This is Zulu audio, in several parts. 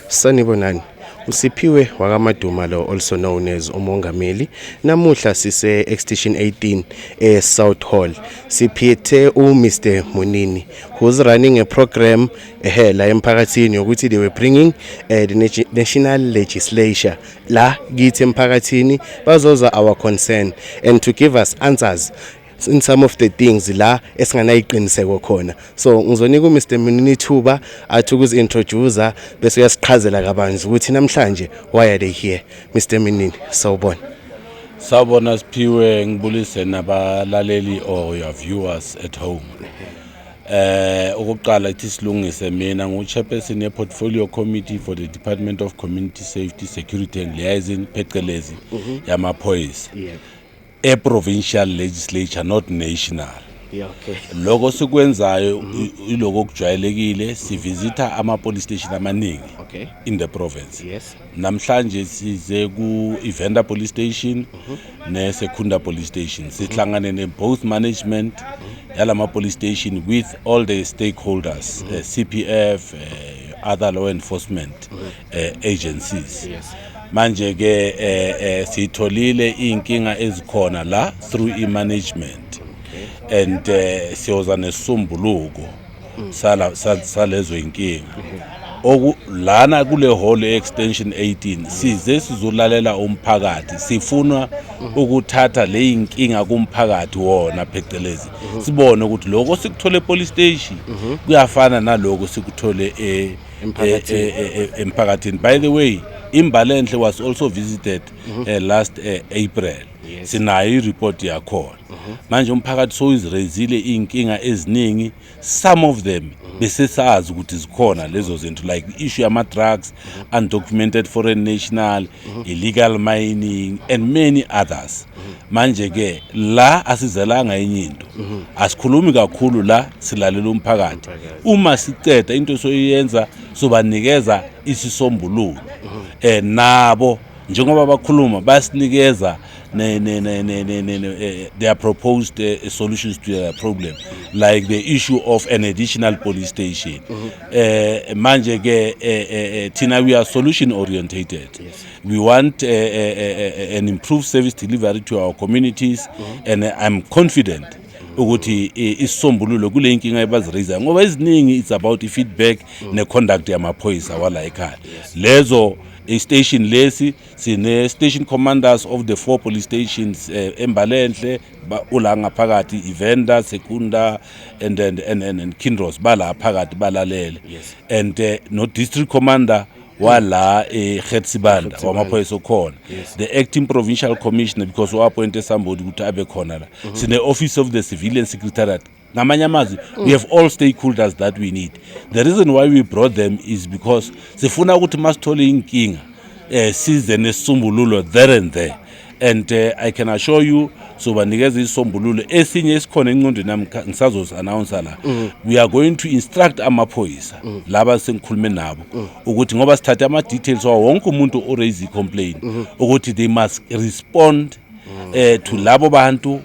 Sanibonani. Usiphiwe wakaMaduma lo, also known as uMongameli. Namuhla sise Extension 18 South Hall. Siphethe Mr. Munini, who's running a program la emphakathini ukuthi they were bringing the national legislature la kithi emphakathini bazoza our concern and to give us answers in some of the things la esinganayiqiniseko khona. So ngizonika Mr. Munini thuba athi ukuzintroduce bese uyasichazela kabanzi ukuthi namhlanje why are they here. Mr. Munini, Sawubona Siphiwe, ngibulise nabalaleli or your viewers at home. Ukuqala ithi silungise, mina ngu-chairperson ye-portfolio committee for the Department of Community Safety, Security and Liaison phecelezi yamaphoyisa. A provincial legislature, not national. Loko sikwenzayo iloko kujwayelekile, sivisita ama-police station amaningi in the province. Namhlanje size ku-Ivenda police station ne-Secunda police station. Sihlangane ne-both management yalama police station with all the stakeholders, CPF, other law enforcement agencies. Manje ke sitholile inkinga ezikhona la through i-management and siyoza nesombuluko salezo inkinga. Lana kule hall extension 18 size sizolalela umphakathi, sifuna ukuthatha le inkinga kumphakathi wona phecelezi sibone ukuthi lokho sikuthole police station kuyafana naloko sikuthole emphakathini. By the way, Imbalenhle was also visited last April. Sinayo i-report yakhona. Manje umphakathi so izirezile inkinga eziningi, some of them besesazi ukuthi zikhona lezo zinto, like issue yama drugs, undocumented foreign national, illegal mining and many others. Manje ke la asizelanga enye into, asikhulumi kakhulu la, silalela umphakathi. Uma siceda into soyenza sobanikeza isisombululo nabo njengoba bakhuluma basinikeza their proposed solutions to the problem, like the issue of an additional police station. Manje ke tina, we are solution orientated. We want an improved service delivery to our communities, and I'm confident ukuthi isisombululo kule inkinga ebaziraise ngoba eziningi it's about feedback ne-conduct yamaphoyisa wala ekhaya. Lezo station lesi sine station commanders of the 4 police stations, Embalenhle ula ngaphakathi, Ivenda, Secunda and Kinross bala phakathi balalele, and no district commander wala Khetsibanda wamaphoyisa okhona, the acting provincial commissioner because we appointed somebody ukuthi abe khona la, sine office of the civilian secretariat. We have all stakeholders that we need. The reason why we brought them is because sifuna ukuthi masithole inkinga size nesombululo there and there, and I can assure you so banikeza isombululo esinye esikhona encondweni nami ngisazozi announce la. We are going to instruct amaphoyisa laba sengikhulume nabo ukuthi ngoba sithatha ama details wa wonke umuntu o raise complaint ukuthi they must respond to labo bantu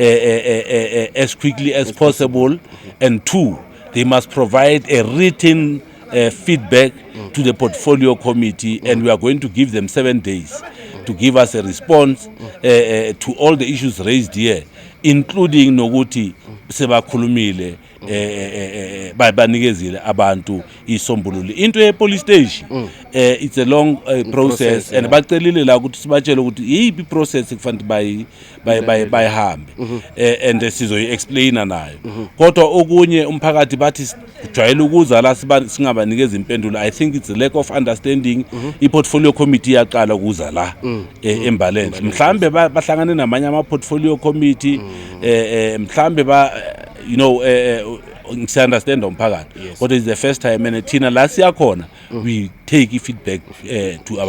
as quickly as possible, and 2, they must provide a written feedback to the portfolio committee, and we are going to give them 7 days to give us a response to all the issues raised here, including nokuthi sebakhulumile banikezile abantu isombululo into ye police station. It's a long process, and bacelile la ukuthi sibatshele ukuthi yipi process kufanele bayihambe, and sizoyi explainer nayo. Kodwa okunye umphakathi bathi kujwayele ukuza la singabanikeza impendulo. I think it's a lack of understanding. I-portfolio committee yaqala ukuza la eMbalenhle, mhlambe bahlangane namanye ama-portfolio committee, mhlambe you know, understand umphakathi, but it's the first time and thina la siyakhona we take feedback to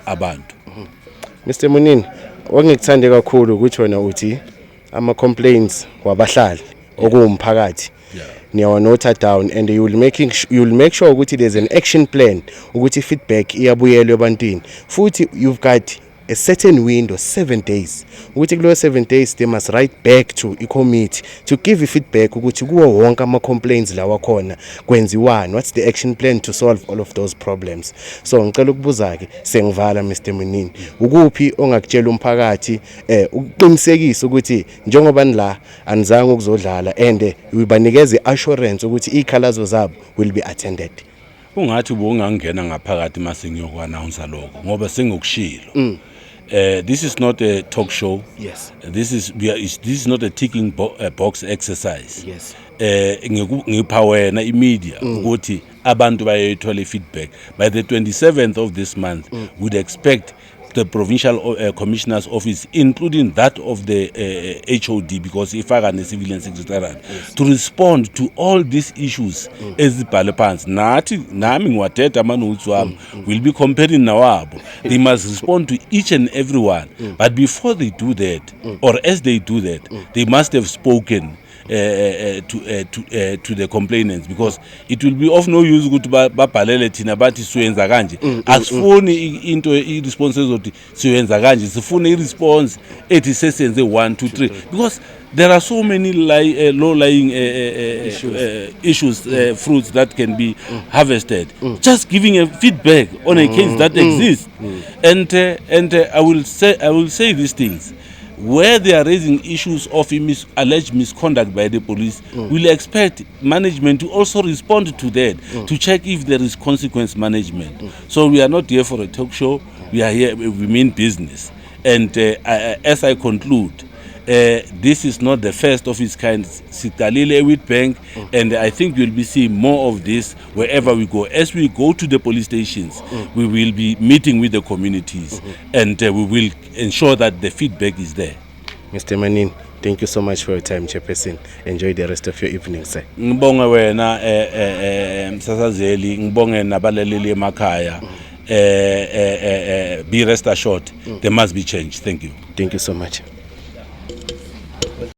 abantu. Mr. Munini, wangikuthande kakhulu ukuthi wena uthi ama complaints wabahlali okuwumphakathi niyawa note down, and you will make sure ukuthi there's an action plan ukuthi feedback iyabuyelwe ebantwini, futhi you've got a certain window, 7 days. Ukuthi kulo 7 days they must write back to a committee to give feedback ukuthi kuwo wonke ama complaints lawa khona kwenziwani, what's the action plan to solve all of those problems. So ngicela ukubuza ke sengivala Mr Munini, ukuphi ongakutshela umphakathi uqinisekisa ukuthi njengoba nila anizange ukuzodlala and ubanikeze assurance ukuthi ikhalazo zabo will be attended. Ungathi ubungangena ngaphakathi mase ngiyokwannounce lokho ngoba sengokushilo. This is not a talk show. Yes. This is not a ticking box exercise. Yes. Ngipha wena imedia ukuthi abantu bayethola feedback by the 27th of this month. Would expect the provincial commissioner's office, including that of the HOD, because ifaka ne civilian secretariat, to respond to all these issues ezibhale phansi. Nathi nami ngiwathetha amanotes wami will be comparing nawabo. They must respond to each and every one. But before they do that, or as they do that, they must have spoken to the complainants, because it will be of no use ukuthi babhalele thina bathi siyenza kanje. Asifuni into i-responses othi siyenza kanje, sifuna i-response ethi sesenze 1 2 3, because there are so many low-lying issues, fruits that can be harvested. Just giving a feedback on a case that exists, and I will say these things. Where they are raising issues of alleged misconduct by the police, we'll expect management to also respond to that, to check if there is consequence management. So we are not here for a talk show. We are here, we mean business. And as I conclude, this is not the first of its kind. Sitalile with Bank, and I think you'll be seeing more of this wherever we go. As we go to the police stations, we will be meeting with the communities, and we will ensure that the feedback is there. Mr Munini, thank you so much for your time, Chairperson. Enjoy the rest of your evening, sir. Ngibonge wena Msasazeli, ngibonge nabalaleli emakhaya. Be rest assured, there must be change. Thank you. Thank you so much.